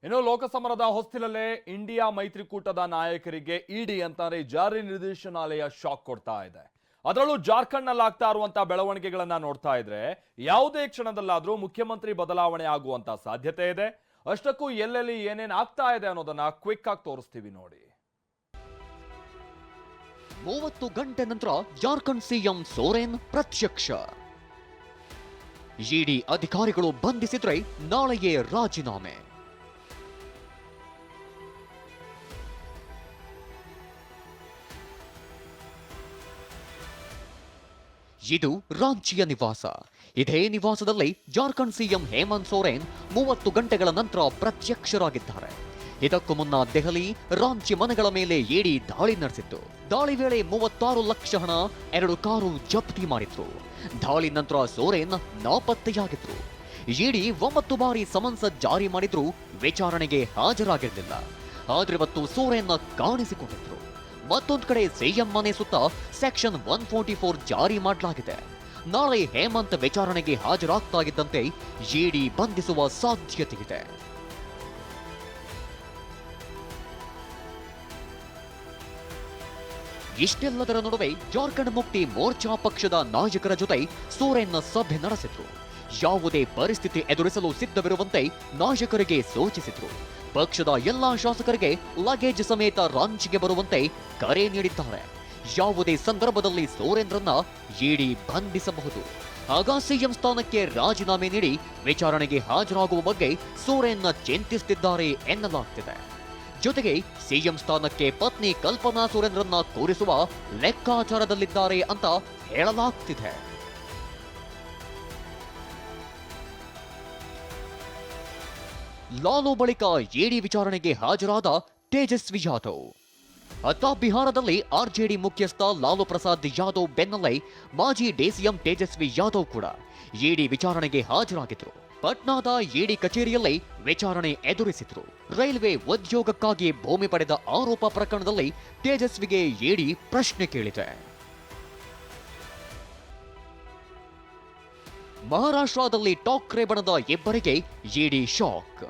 ಇನ್ನು ಲೋಕಸಮರದ ಹೊಸ್ತಿಲಲ್ಲೇ ಇಂಡಿಯಾ ಮೈತ್ರಿಕೂಟದ ನಾಯಕರಿಗೆ ಇಡಿ ಅಂತಾರೆ ಜಾರಿ ನಿರ್ದೇಶನಾಲಯ ಶಾಕ್ ಕೊಡ್ತಾ ಇದೆ. ಅದರಲ್ಲೂ ಜಾರ್ಖಂಡ್ನಲ್ಲಿ ಆಗ್ತಾ ಇರುವಂತಹ ಬೆಳವಣಿಗೆಗಳನ್ನ ನೋಡ್ತಾ ಇದ್ರೆ ಯಾವುದೇ ಕ್ಷಣದಲ್ಲಾದ್ರೂ ಮುಖ್ಯಮಂತ್ರಿ ಬದಲಾವಣೆ ಆಗುವಂತ ಸಾಧ್ಯತೆ ಇದೆ. ಅಷ್ಟಕ್ಕೂ ಎಲ್ಲೆಲ್ಲಿ ಏನೇನ್ ಆಗ್ತಾ ಇದೆ ಅನ್ನೋದನ್ನ ಕ್ವಿಕ್ ಆಗಿ ತೋರಿಸ್ತೀವಿ ನೋಡಿ. 30 ಗಂಟೆ ನಂತರ ಜಾರ್ಖಂಡ್ ಸಿಎಂ ಸೋರೆನ್ ಪ್ರತ್ಯಕ್ಷ. ಇಡಿ ಅಧಿಕಾರಿಗಳು ಬಂಧಿಸಿದ್ರೆ ನಾಳೆಯೇ ರಾಜೀನಾಮೆ. ಇದು ರಾಂಚಿಯ ನಿವಾಸ. ಇದೇ ನಿವಾಸದಲ್ಲಿ ಜಾರ್ಖಂಡ್ ಸಿಎಂ ಹೇಮಂತ್ ಸೋರೆನ್ 30 ಗಂಟೆಗಳ ನಂತರ ಪ್ರತ್ಯಕ್ಷರಾಗಿದ್ದಾರೆ. ಇದಕ್ಕೂ ಮುನ್ನ ದೆಹಲಿ, ರಾಂಚಿ ಮನೆಗಳ ಮೇಲೆ ಇಡಿ ದಾಳಿ ನಡೆಸಿತ್ತು. ದಾಳಿ ವೇಳೆ 36 ಲಕ್ಷ ಹಣ, 2 ಕಾರು ಜಪ್ತಿ ಮಾಡಿದ್ರು. ದಾಳಿ ನಂತರ ಸೋರೆನ್ ನಾಪತ್ತೆಯಾಗಿದ್ರು. ಇಡಿ 9 ಬಾರಿ ಸಮನ್ಸ್ ಜಾರಿ ಮಾಡಿದ್ರು, ವಿಚಾರಣೆಗೆ ಹಾಜರಾಗಿರಲಿಲ್ಲ. ಆದ್ರೆ ಇವತ್ತು ಸೋರೆನ್ ಕಾಣಿಸಿಕೊಂಡಿದ್ರು. ಮತ್ತೊಂದು ಕಡೆ ಸಿಎಂ ಮನೆ ಸುತ್ತ ಸೆಕ್ಷನ್ 144 ಜಾರಿ ಮಾಡಲಾಗಿದೆ. ನಾಳೆ ಹೇಮಂತ್ ವಿಚಾರಣೆಗೆ ಹಾಜರಾಗ್ತಾ ಇದ್ದಂತೆ ಇಡಿ ಬಂಧಿಸುವ ಸಾಧ್ಯತೆ ಇದೆ. ಇಷ್ಟೆಲ್ಲದರ ನಡುವೆ ಜಾರ್ಖಂಡ್ ಮುಕ್ತಿ ಮೋರ್ಚಾ ಪಕ್ಷದ ನಾಯಕರ ಜೊತೆ ಸೋರೆನ್ ಸಭೆ ನಡೆಸಿದ್ರು. ಯಾವುದೇ ಪರಿಸ್ಥಿತಿ ಎದುರಿಸಲು ಸಿದ್ಧವಿರುವಂತೆ ನಾಯಕರಿಗೆ ಸೂಚಿಸಿದ್ರು. ಪಕ್ಷದ ಎಲ್ಲಾ ಶಾಸಕರಿಗೆ ಲಗೇಜ್ ಸಮೇತ ರಾಂಚಿಗೆ ಬರುವಂತೆ ಕರೆ ನೀಡಿದ್ದಾರೆ. ಯಾವುದೇ ಸಂದರ್ಭದಲ್ಲಿ ಸೋರೆನ್ರನ್ನ ಇಡಿ ಬಂಧಿಸಬಹುದು. ಆಗ ಸಿಎಂ ಸ್ಥಾನಕ್ಕೆ ರಾಜೀನಾಮೆ ನೀಡಿ ವಿಚಾರಣೆಗೆ ಹಾಜರಾಗುವ ಬಗ್ಗೆ ಸೋರೆನ್ ಚಿಂತಿಸುತ್ತಿದ್ದಾರೆ ಎನ್ನಲಾಗ್ತಿದೆ. ಜೊತೆಗೆ ಸಿಎಂ ಸ್ಥಾನಕ್ಕೆ ಪತ್ನಿ ಕಲ್ಪನಾ ಸೋರೆನ್ರನ್ನ ಕೂರಿಸುವ ಲೆಕ್ಕಾಚಾರದಲ್ಲಿದ್ದಾರೆ ಅಂತ ಹೇಳಲಾಗ್ತಿದೆ. ಲಾಲು ಬಳಿಕ ಇಡಿ ವಿಚಾರಣೆಗೆ ಹಾಜರಾದ ತೇಜಸ್ವಿ ಯಾದವ್. ಅತ್ತ ಬಿಹಾರದಲ್ಲಿ ಆರ್ಜೆಡಿ ಮುಖ್ಯಸ್ಥ ಲಾಲು ಪ್ರಸಾದ್ ಯಾದವ್ ಬೆನ್ನಲ್ಲೇ ಮಾಜಿ ಡಿಸಿಎಂ ತೇಜಸ್ವಿ ಯಾದವ್ ಕೂಡ ಇಡಿ ವಿಚಾರಣೆಗೆ ಹಾಜರಾಗಿದ್ರು. ಪಟ್ನಾದ ಇಡಿ ಕಚೇರಿಯಲ್ಲೇ ವಿಚಾರಣೆ ಎದುರಿಸಿದ್ರು. ರೈಲ್ವೆ ಉದ್ಯೋಗಕ್ಕಾಗಿ ಭೂಮಿ ಪಡೆದ ಆರೋಪ ಪ್ರಕರಣದಲ್ಲಿ ತೇಜಸ್ವಿಗೆ ಇಡಿ ಪ್ರಶ್ನೆ ಕೇಳಿದೆ. ಮಹಾರಾಷ್ಟ್ರದಲ್ಲಿ ಠಾಕ್ರೆ ಬಣದ ಇಬ್ಬರಿಗೆ ಇಡಿ ಶಾಕ್.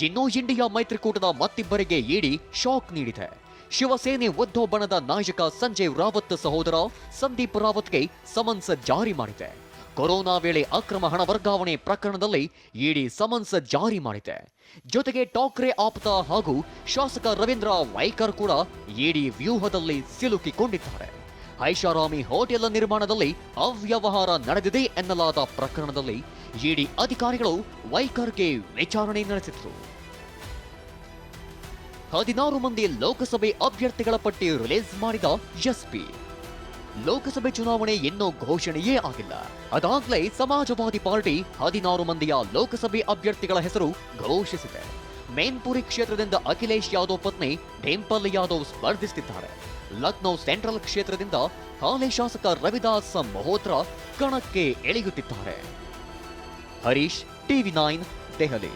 ಇನ್ನು ಇಂಡಿಯಾ ಮೈತ್ರಿಕೂಟದ ಮತ್ತಿಬ್ಬರಿಗೆ ಇಡಿ ಶಾಕ್ ನೀಡಿದೆ. ಶಿವಸೇನೆ ಉದ್ಧವ್ ಬಣದ ನಾಯಕ ಸಂಜಯ್ ರಾವತ್ ಸಹೋದರ ಸಂದೀಪ್ ರಾವತ್ಗೆ ಸಮನ್ಸ್ ಜಾರಿ ಮಾಡಿದೆ. ಕೊರೋನಾ ವೇಳೆ ಅಕ್ರಮ ಹಣ ವರ್ಗಾವಣೆ ಪ್ರಕರಣದಲ್ಲಿ ಇಡಿ ಸಮನ್ಸ್ ಜಾರಿ ಮಾಡಿದೆ. ಜೊತೆಗೆ ಠಾಕ್ರೆ ಆಪ್ತ ಹಾಗೂ ಶಾಸಕ ರವೀಂದ್ರ ವೈಕರ್ ಕೂಡ ಇಡಿ ವ್ಯೂಹದಲ್ಲಿ ಸಿಲುಕಿಕೊಂಡಿದ್ದಾರೆ. ಐಷಾರಾಮಿ ಹೋಟೆಲ್ ನಿರ್ಮಾಣದಲ್ಲಿ ಅವ್ಯವಹಾರ ನಡೆದಿದೆ ಎನ್ನಲಾದ ಪ್ರಕರಣದಲ್ಲಿ ಇಡಿ ಅಧಿಕಾರಿಗಳು ವೈಕರ್ಗೆ ವಿಚಾರಣೆ ನಡೆಸಿದ್ರು. 16 ಮಂದಿ ಲೋಕಸಭೆ ಅಭ್ಯರ್ಥಿಗಳ ಪಟ್ಟಿ ರಿಲೀಸ್ ಮಾಡಿದ ಎಸ್ಪಿ. ಲೋಕಸಭೆ ಚುನಾವಣೆ ಇನ್ನೂ ಘೋಷಣೆಯೇ ಆಗಿಲ್ಲ. ಅದಾಗಲೇ ಸಮಾಜವಾದಿ ಪಾರ್ಟಿ 16 ಮಂದಿಯ ಲೋಕಸಭೆ ಅಭ್ಯರ್ಥಿಗಳ ಹೆಸರು ಘೋಷಿಸಿದೆ. ಮೇನ್ಪುರಿ ಕ್ಷೇತ್ರದಿಂದ ಅಖಿಲೇಶ್ ಯಾದವ್ ಪತ್ನಿ ಡಿಂಪಲ್ ಯಾದವ್ ಸ್ಪರ್ಧಿಸುತ್ತಿದ್ದಾರೆ. ಲಕ್ನೋ ಸೆಂಟ್ರಲ್ ಕ್ಷೇತ್ರದಿಂದ ಹಾಲಿ ಶಾಸಕ ರವಿದಾಸ್ ಮಹೋತ್ರಾ ಕಣಕ್ಕೆ ಇಳಿಯುತ್ತಿದ್ದಾರೆ. ಹರೀಶ್, ಟಿವಿ9, ದೆಹಲಿ.